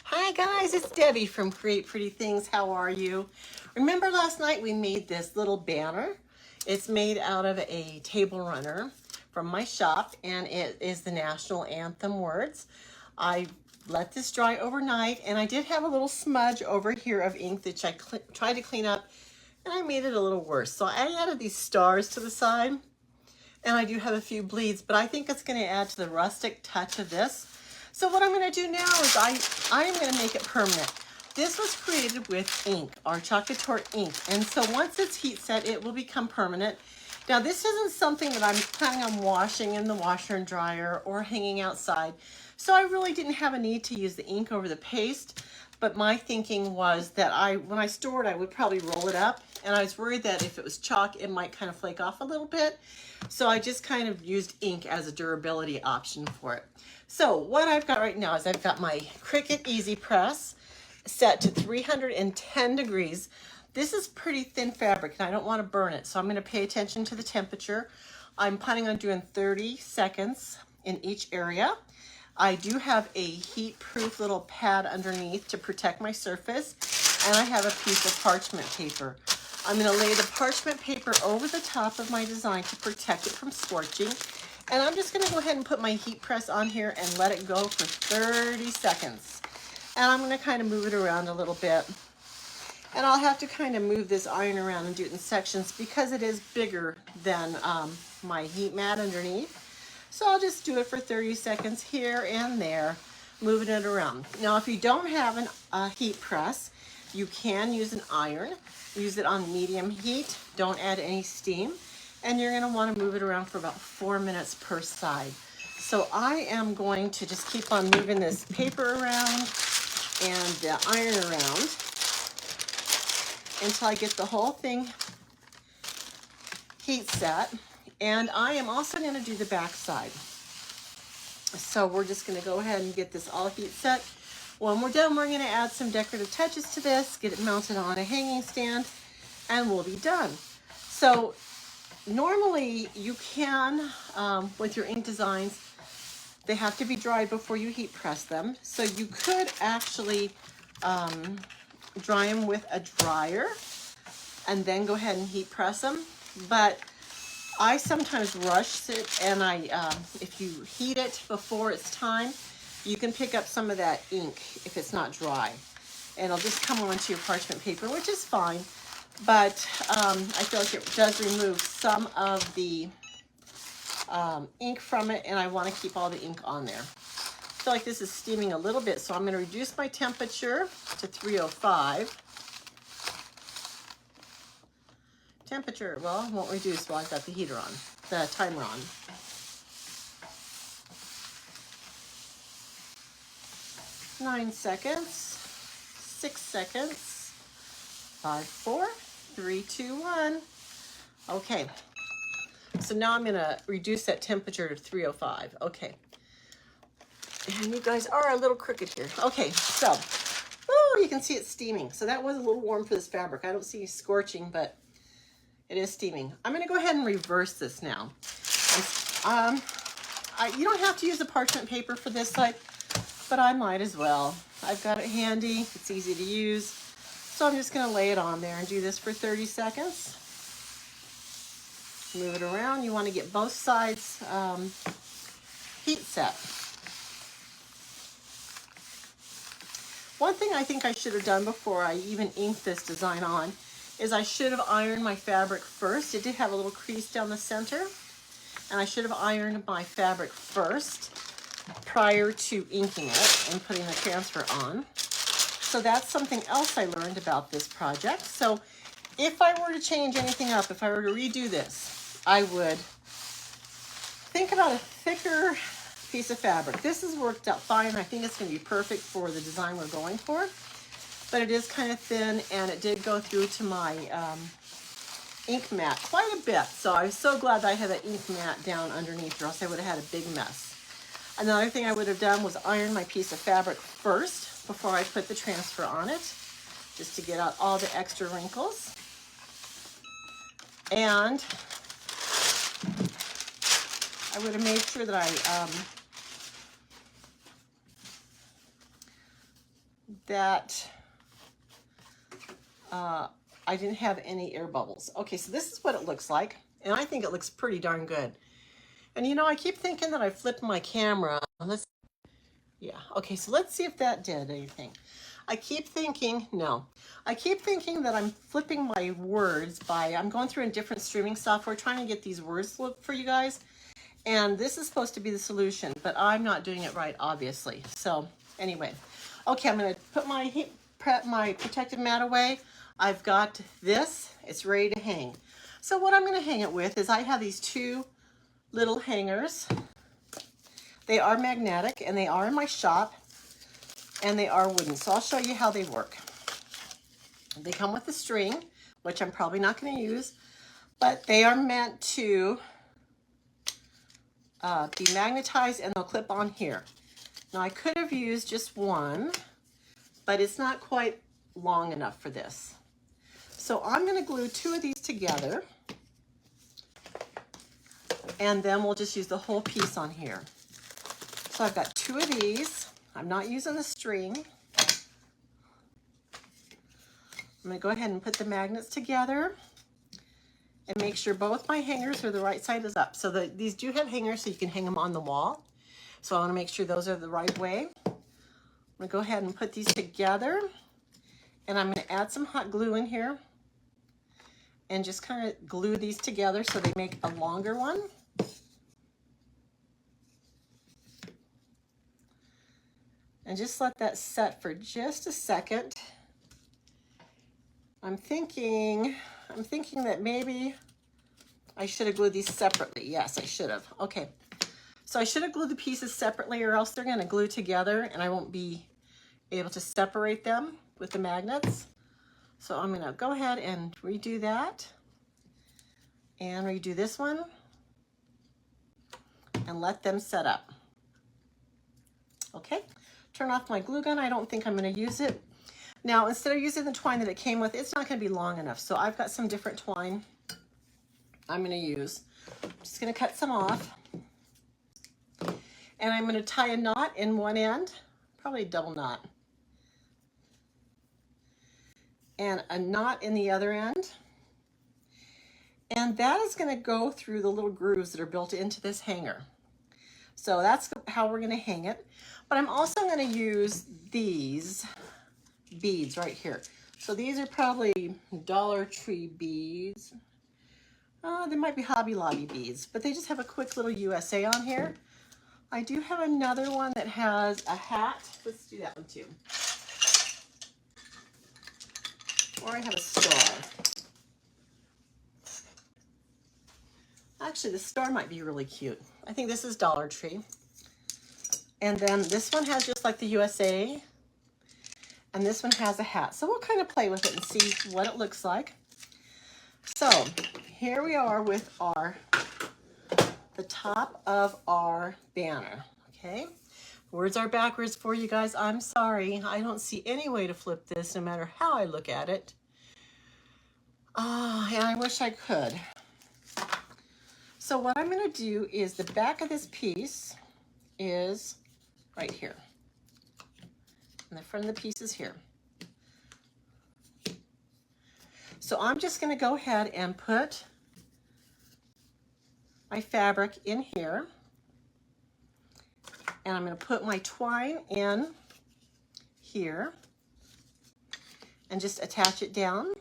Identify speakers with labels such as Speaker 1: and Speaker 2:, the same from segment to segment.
Speaker 1: Hi guys, it's Debbie from Create Pretty Things. How are you? Remember last night we made this little banner? It's made out of a table runner from my shop, and it is the National Anthem words. I let this dry overnight, and I did have a little smudge over here of ink that I tried to clean up, and I made it a little worse. So I added these stars to the side, and I do have a few bleeds, but I think it's going to add to the rustic touch of this. So what I'm going to do now is I am going to make it permanent. This was created with ink, our Chocolate ink, and so once it's heat set, it will become permanent. Now this isn't something that I'm planning on washing in the washer and dryer or hanging outside, so I really didn't have a need to use the ink over the paste, but my thinking was that when I store it, I would probably roll it up, and I was worried that if it was chalk, it might kind of flake off a little bit, so I just kind of used ink as a durability option for it. So what I've got right now is I've got my Cricut Easy Press set to 310 degrees. This is pretty thin fabric and I don't want to burn it, so I'm going to pay attention to the temperature. I'm planning on doing 30 seconds in each area. I do have a heat-proof little pad underneath to protect my surface, and I have a piece of parchment paper. I'm going to lay the parchment paper over the top of my design to protect it from scorching. And I'm just going to go ahead and put my heat press on here and let it go for 30 seconds. And I'm going to kind of move it around a little bit. And I'll have to kind of move this iron around and do it in sections because it is bigger than my heat mat underneath. So I'll just do it for 30 seconds here and there, moving it around. Now, if you don't have a heat press, you can use an iron. Use it on medium heat. Don't add any steam. And you're going to want to move it around for about 4 minutes per side. So I am going to just keep on moving this paper around and the iron around until I get the whole thing heat set. And I am also going to do the back side. So we're just going to go ahead and get this all heat set. When we're done, we're going to add some decorative touches to this, get it mounted on a hanging stand, and we'll be done. So normally you can, with your ink designs, they have to be dried before you heat press them. So you could actually dry them with a dryer and then go ahead and heat press them. But I sometimes rush it, and if you heat it before it's time, you can pick up some of that ink if it's not dry. And it'll just come onto your parchment paper, which is fine. But I feel like it does remove some of the ink from it, and I want to keep all the ink on there. I feel like this is steaming a little bit, so I'm going to reduce my temperature to 305. Temperature, well, it won't reduce while I've got the heater on, the timer on. Nine seconds, 6 seconds, 5, 4, 3, 2, 1. Okay, so now I'm going to reduce that temperature to 305. Okay, and you guys are a little crooked here. Okay, so, oh, you can see it's steaming. So that was a little warm for this fabric. I don't see scorching, but it is steaming. I'm going to go ahead and reverse this now. You don't have to use the parchment paper for this side, but I might as well. I've got it handy. It's easy to use. So I'm just going to lay it on there and do this for 30 seconds. Move it around. You want to get both sides heat set. One thing I think I should have done before I even inked this design on is I should have ironed my fabric first. It did have a little crease down the center, and I should have ironed my fabric first prior to inking it and putting the transfer on. So that's something else I learned about this project. So if I were to change anything up, if I were to redo this, I would think about a thicker piece of fabric. This has worked out fine. I think it's going to be perfect for the design we're going for. But it is kind of thin, and it did go through to my ink mat quite a bit. So I was so glad that I had that ink mat down underneath, or else I would have had a big mess. Another thing I would have done was iron my piece of fabric first before I put the transfer on it, just to get out all the extra wrinkles. And I would have made sure that I that I didn't have any air bubbles. Okay, so this is what it looks like, and I think it looks pretty darn good. And you know, I keep thinking that I flipped my camera. Yeah, okay, so let's see if that did anything. I keep thinking, no. I keep thinking that I'm flipping my words I'm going through in different streaming software trying to get these words look for you guys. And this is supposed to be the solution, but I'm not doing it right, obviously. So anyway, okay, I'm gonna put my protective mat away. I've got this, it's ready to hang. So what I'm gonna hang it with is I have these two little hangers. They are magnetic and they are in my shop and they are wooden. So I'll show you how they work. They come with a string, which I'm probably not gonna use, but they are meant to be magnetized and they'll clip on here. Now I could have used just one, but it's not quite long enough for this. So I'm going to glue two of these together and then we'll just use the whole piece on here. So I've got two of these. I'm not using the string. I'm going to go ahead and put the magnets together and make sure both my hangers are the right side is up. So these do have hangers so you can hang them on the wall. So I want to make sure those are the right way. I'm going to go ahead and put these together and I'm going to add some hot glue in here and just kind of glue these together so they make a longer one. And just let that set for just a second. I'm thinking that maybe I should have glued these separately. Yes, I should have. Okay. So I should have glued the pieces separately or else they're going to glue together and I won't be able to separate them with the magnets. So I'm going to go ahead and redo that and redo this one and let them set up. Okay. Turn off my glue gun. I don't think I'm going to use it. Now, instead of using the twine that it came with, it's not going to be long enough. So I've got some different twine I'm going to use. I'm just going to cut some off. And I'm going to tie a knot in one end, probably a double knot. And a knot in the other end. And that is going to go through the little grooves that are built into this hanger. So that's how we're going to hang it. But I'm also going to use these beads right here. So these are probably Dollar Tree beads. They might be Hobby Lobby beads, but they just have a quick little USA on here. I do have another one that has a hat. Let's do that one too. Or I have a star. Actually, the star might be really cute. I think this is Dollar Tree. And then this one has just like the USA. And this one has a hat. So we'll kind of play with it and see what it looks like. So here we are with the top of our banner. Okay. Words are backwards for you guys. I'm sorry. I don't see any way to flip this no matter how I look at it. And I wish I could. So what I'm going to do is the back of this piece is right here. And the front of the piece is here. So I'm just going to go ahead and put my fabric in here. And I'm going to put my twine in here and just attach it down.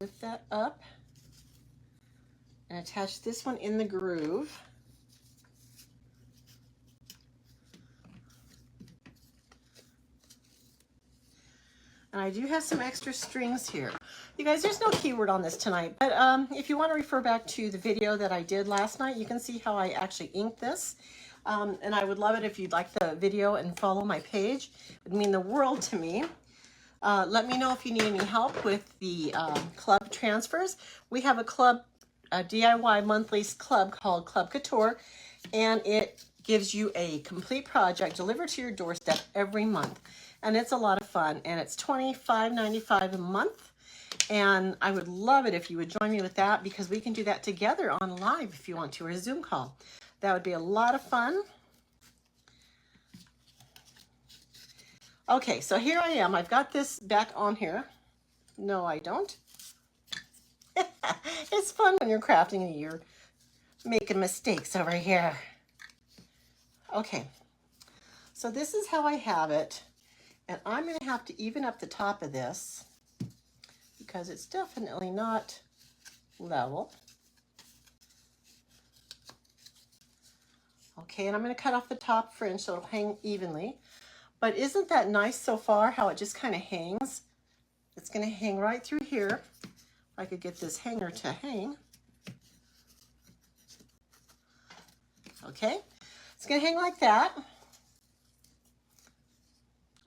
Speaker 1: Lift that up and attach this one in the groove. And I do have some extra strings here. You guys, there's no keyword on this tonight, but if you want to refer back to the video that I did last night, you can see how I actually inked this. And I would love it if you'd like the video and follow my page. It would mean the world to me. Let me know if you need any help with the club transfers. We have a club, a DIY monthly club called Club Couture, and it gives you a complete project delivered to your doorstep every month. And it's a lot of fun, and it's $25.95 a month. And I would love it if you would join me with that, because we can do that together on live if you want to, or a Zoom call. That would be a lot of fun. Okay, so here I am. I've got this back on here. No, I don't. It's fun when you're crafting and you're making mistakes over here. Okay, so this is how I have it. And I'm going to have to even up the top of this because it's definitely not level. Okay, and I'm going to cut off the top fringe so it'll hang evenly. But isn't that nice so far, how it just kind of hangs? It's going to hang right through here. If I could get this hanger to hang. Okay, it's going to hang like that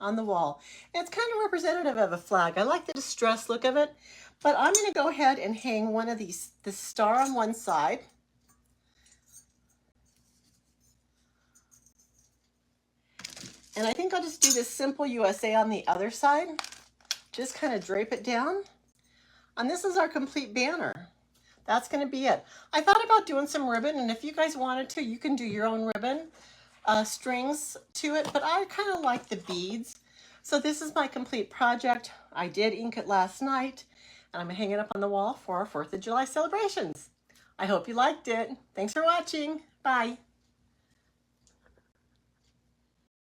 Speaker 1: on the wall. And it's kind of representative of a flag. I like the distressed look of it, but I'm going to go ahead and hang one of these, the star on one side. And I think I'll just do this simple USA on the other side. Just kind of drape it down. And this is our complete banner. That's going to be it. I thought about doing some ribbon, and if you guys wanted to, you can do your own ribbon strings to it, but I kind of like the beads. So this is my complete project. I did ink it last night, and I'm going to hang it up on the wall for our 4th of July celebrations. I hope you liked it. Thanks for watching. Bye.